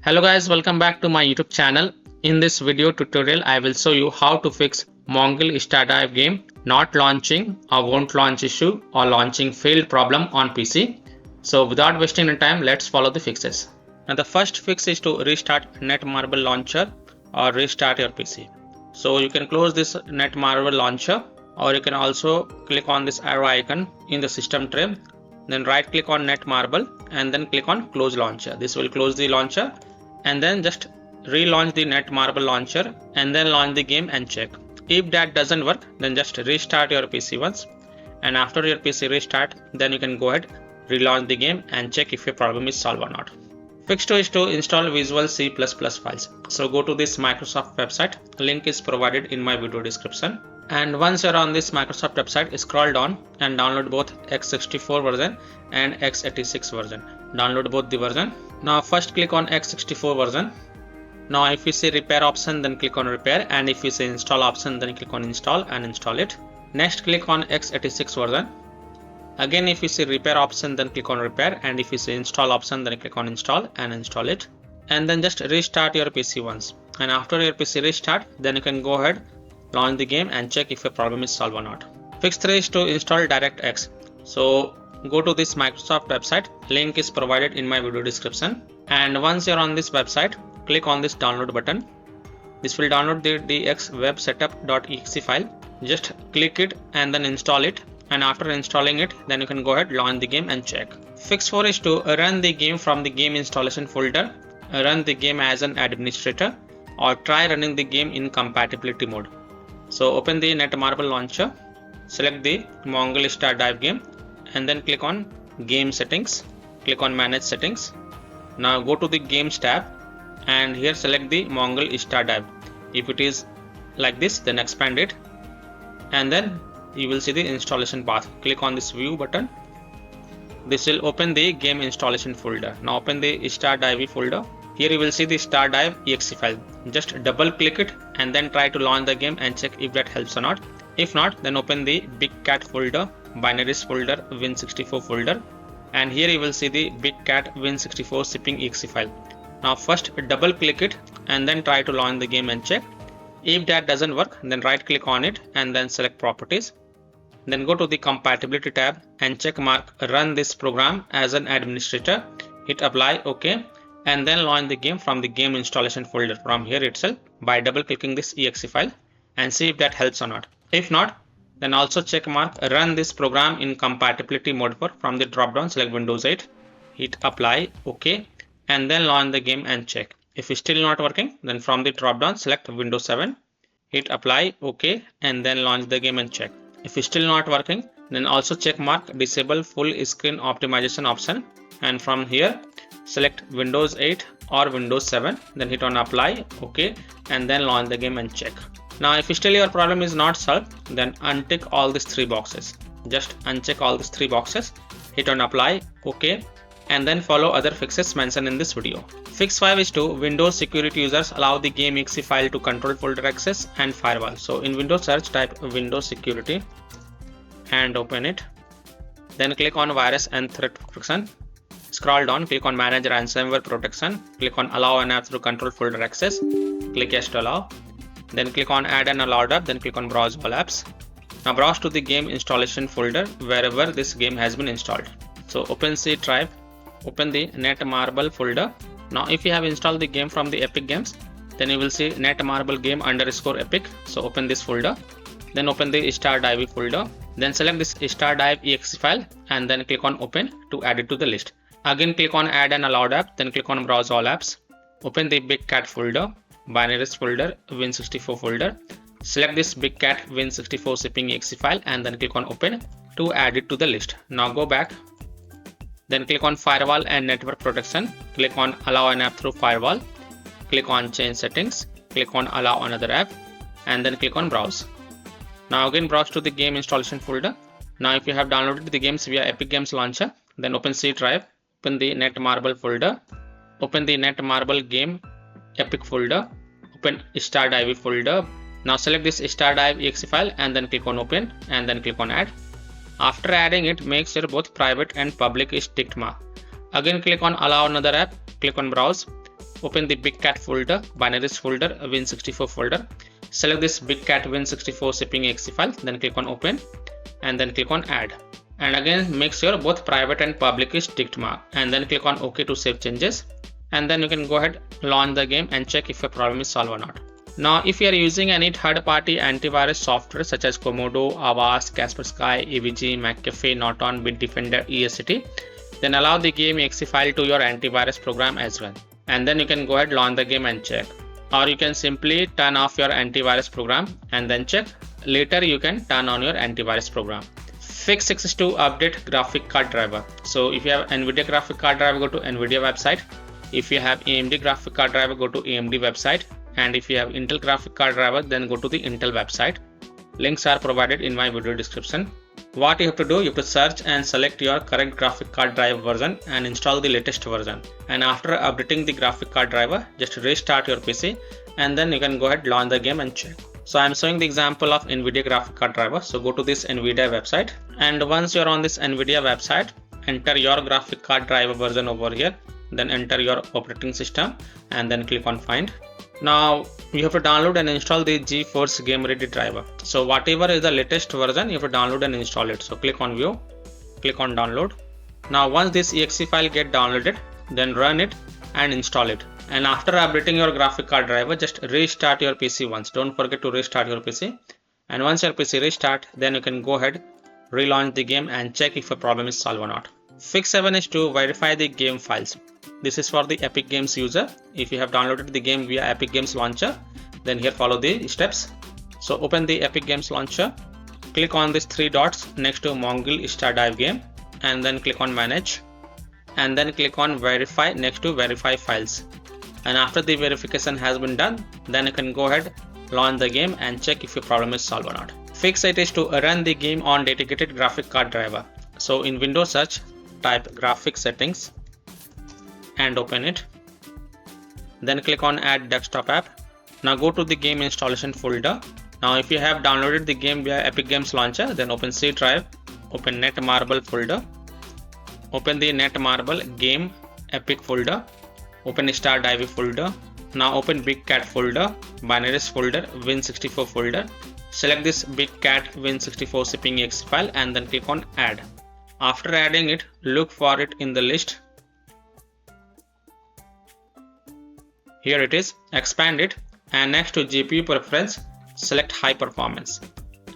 Hello guys, welcome back to my YouTube channel. In this video tutorial, I will show you how to fix MONGIL Start Dive game not launching or won't launch issue or launching failed problem on PC. So without wasting any time, let's follow the fixes. Now the first fix is to restart Netmarble launcher or restart your PC. So you can close this Netmarble launcher, or you can also click on this arrow icon in the system tray. Then right click on Netmarble and then click on close launcher. This will close the launcher, and then just relaunch the Netmarble launcher and then launch the game and check. If that doesn't work, then just restart your PC once, and after your PC restart, then you can go ahead, relaunch the game and check if your problem is solved or not. Fix 2 is to install Visual C++ files. So go to this Microsoft website, link is provided in my video description. And once you're on this Microsoft website, scroll down and download both x64 version and x86 version. Download both the version. Now first click on x64 version. Now if you see repair option, then click on repair, and if you see install option, then click on install and install it. Next click on x86 version. Again, if you see repair option, then click on repair, and if you see install option, then click on install and install it. And then just restart your PC once, and after your PC restart, then you can go ahead, launch the game and check if your problem is solved or not. Fix 3 is to install DirectX. So go to this Microsoft website, link is provided in my video description. And once you're on this website, click on this download button. This will download the dxwebsetup.exe file. Just click it and then install it. And after installing it, then you can go ahead, launch the game and check. Fix 4 is to run the game from the game installation folder, run the game as an administrator, or try running the game in compatibility mode. So open the Netmarble launcher, select the MONGIL Start Dive game, and then click on game settings, click on manage settings. Now go to the games tab and here select the MONGIL Start Dive. If it is like this, then expand it, and then you will see the installation path. Click on this view button. This will open the game installation folder. Now open the Start Dive folder. Here you will see the Start Dive exe file. Just double click it and then try to launch the game and check if that helps or not. If not, then open the Big Cat folder, binaries folder, Win64 folder, and here you will see the Big Cat Win64 shipping exe file. Now first double click it and then try to launch the game and check. If that doesn't work, then right click on it and then select properties. Then go to the compatibility tab and check mark run this program as an administrator. Hit apply, OK, and then launch the game from the game installation folder from here itself by double clicking this exe file and see if that helps or not. If not, then also check mark run this program in compatibility mode from the drop down, select Windows 8, hit apply, OK, and then launch the game and check. If it's still not working, then from the drop down select Windows 7, hit apply, OK, and then launch the game and check. If it's still not working, then also check mark disable full screen optimization option, and from here select Windows 8 or Windows 7, then hit on apply, OK, and then launch the game and check. Now if still your problem is not solved, then untick all these 3 boxes. Just uncheck all these 3 boxes, hit on apply, OK, and then follow other fixes mentioned in this video. Fix 5 is to Windows security users allow the game exe file to control folder access and firewall. So in Windows search, type Windows security and open it. Then click on virus and threat protection. Scroll down, click on manage ransomware protection. Click on allow an app through control folder access. Click yes to allow. Then click on add an allowed app. Then click on browse all apps. Now browse to the game installation folder wherever this game has been installed. So open C drive. Open the Netmarble folder. Now if you have installed the game from the Epic Games, then you will see Netmarble game _ Epic. So open this folder. Then open the Start Dive folder. Then select this Start Dive exe file and then click on open to add it to the list. Again click on add an allowed app. Then click on browse all apps. Open the Big Cat folder, binaries folder, Win64 folder. Select this Big Cat Win64 shipping exe file and then click on open to add it to the list. Now go back. Then click on firewall and network protection. Click on allow an app through firewall. Click on change settings. Click on allow another app and then click on browse. Now again browse to the game installation folder. Now if you have downloaded the games via Epic Games launcher, then open C drive, open the Netmarble folder, open the Netmarble game Epic folder, open Start Dive folder. Now select this Start Dive exe file and then click on open and then click on add. After adding it, make sure both private and public is ticked mark. Again click on allow another app, click on browse, open the Big Cat folder, binaries folder, Win64 folder. Select this Big Cat Win64 shipping.exe file, then click on open and then click on add. And again make sure both private and public is ticked mark, and then click on OK to save changes. And then you can go ahead, launch the game and check if your problem is solved or not. Now if you are using any third-party antivirus software such as Komodo, Avast, Kaspersky, EVG, McAfee, Norton, Bitdefender, ESCT, then allow the game.exe file to your antivirus program as well. And then you can go ahead, launch the game and check. Or you can simply turn off your antivirus program and then check. Later you can turn on your antivirus program. Fix 6 is to update graphic card driver. So if you have NVIDIA graphic card driver, go to NVIDIA website. If you have AMD graphic card driver, go to AMD website. And if you have Intel graphic card driver, then go to the Intel website. Links are provided in my video description. What you have to do, you have to search and select your current graphic card driver version and install the latest version. And after updating the graphic card driver, just restart your PC and then you can go ahead, launch the game and check. So I am showing the example of NVIDIA graphic card driver. So go to this NVIDIA website, and once you are on this NVIDIA website, enter your graphic card driver version over here, then enter your operating system and then click on find. Now you have to download and install the GeForce Game Ready driver. So whatever is the latest version, you have to download and install it. So click on view, click on download. Now once this exe file get downloaded, then run it and install it. And after updating your graphic card driver, just restart your PC once. Don't forget to restart your PC. And once your PC restart, then you can go ahead, relaunch the game and check if a problem is solved or not. Fix 7 is to verify the game files. This is for the Epic Games user. If you have downloaded the game via Epic Games launcher, then here follow the steps. So open the Epic Games launcher, click on these 3 dots next to MONGIL Star Dive game, and then click on manage, and then click on verify next to verify files. And after the verification has been done, then you can go ahead, launch the game and check if your problem is solved or not. Fix 8 is to run the game on dedicated graphic card driver. So in Windows search, type graphic settings and open it. Then click on add desktop app. Now go to the game installation folder. Now if you have downloaded the game via Epic Games launcher, then open C drive, open Netmarble folder, open the Netmarble game Epic folder, open Star Dive folder. Now open Big Cat folder, binaries folder, Win64 folder. Select this Big Cat Win64 shipping.exe file and then click on add. After adding it, look for it in the list. Here it is, expand it, and next to GPU preference, select high performance.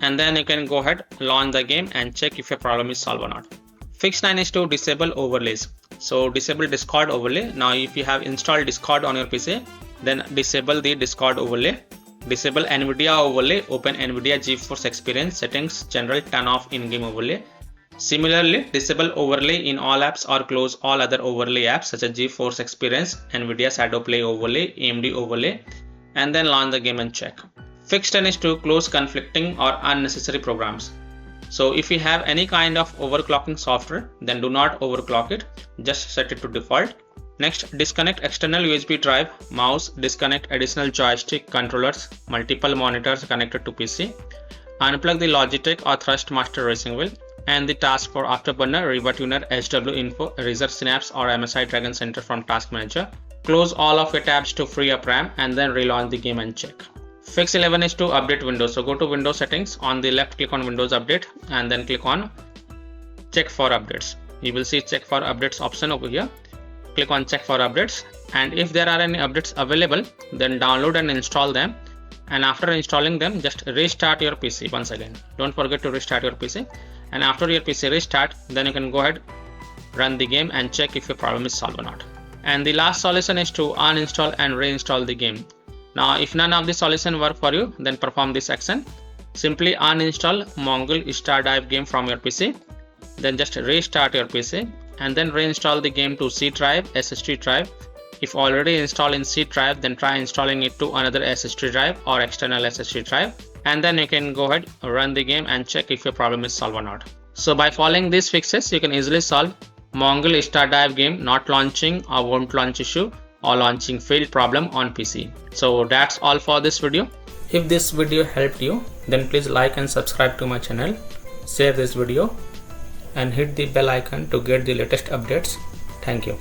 And then you can go ahead, launch the game and check if your problem is solved or not. Fix 9 is to disable overlays. So disable Discord overlay. Now if you have installed Discord on your PC, then disable the Discord overlay. Disable NVIDIA overlay, open NVIDIA GeForce Experience settings, general, turn off in-game overlay. Similarly, disable overlay in all apps or close all other overlay apps such as GeForce Experience, NVIDIA Shadow Play overlay, AMD overlay, and then launch the game and check. Fix 10 is to close conflicting or unnecessary programs. So if you have any kind of overclocking software, then do not overclock it, just set it to default. Next, disconnect external USB drive, mouse, disconnect additional joystick, controllers, multiple monitors connected to PC, unplug the Logitech or Thrustmaster racing wheel, and the task for Afterburner, RivaTuner, HW Info, Razer Synapse or MSI Dragon Center from Task Manager. Close all of your tabs to free up RAM and then relaunch the game and check. Fix 11 is to update Windows. So go to Windows settings, on the left click on Windows Update and then click on check for updates. You will see check for updates option over here. Click on check for updates, and if there are any updates available, then download and install them. And after installing them, just restart your PC once again. Don't forget to restart your PC. And after your PC restart, then you can go ahead, run the game and check if your problem is solved or not. And the last solution is to uninstall and reinstall the game. Now if none of the solution work for you, then perform this action. Simply uninstall MONGIL Star Dive game from your PC. Then just restart your PC and then reinstall the game to C drive, SSD drive. If already installed in C drive, then try installing it to another SSD drive or external SSD drive. And then you can go ahead, run the game and check if your problem is solved or not. So by following these fixes, you can easily solve MONGIL Star Dive game not launching or won't launch issue or launching failed problem on PC. So that's all for this video. If this video helped you, then please like and subscribe to my channel, share this video and hit the bell icon to get the latest updates. Thank you.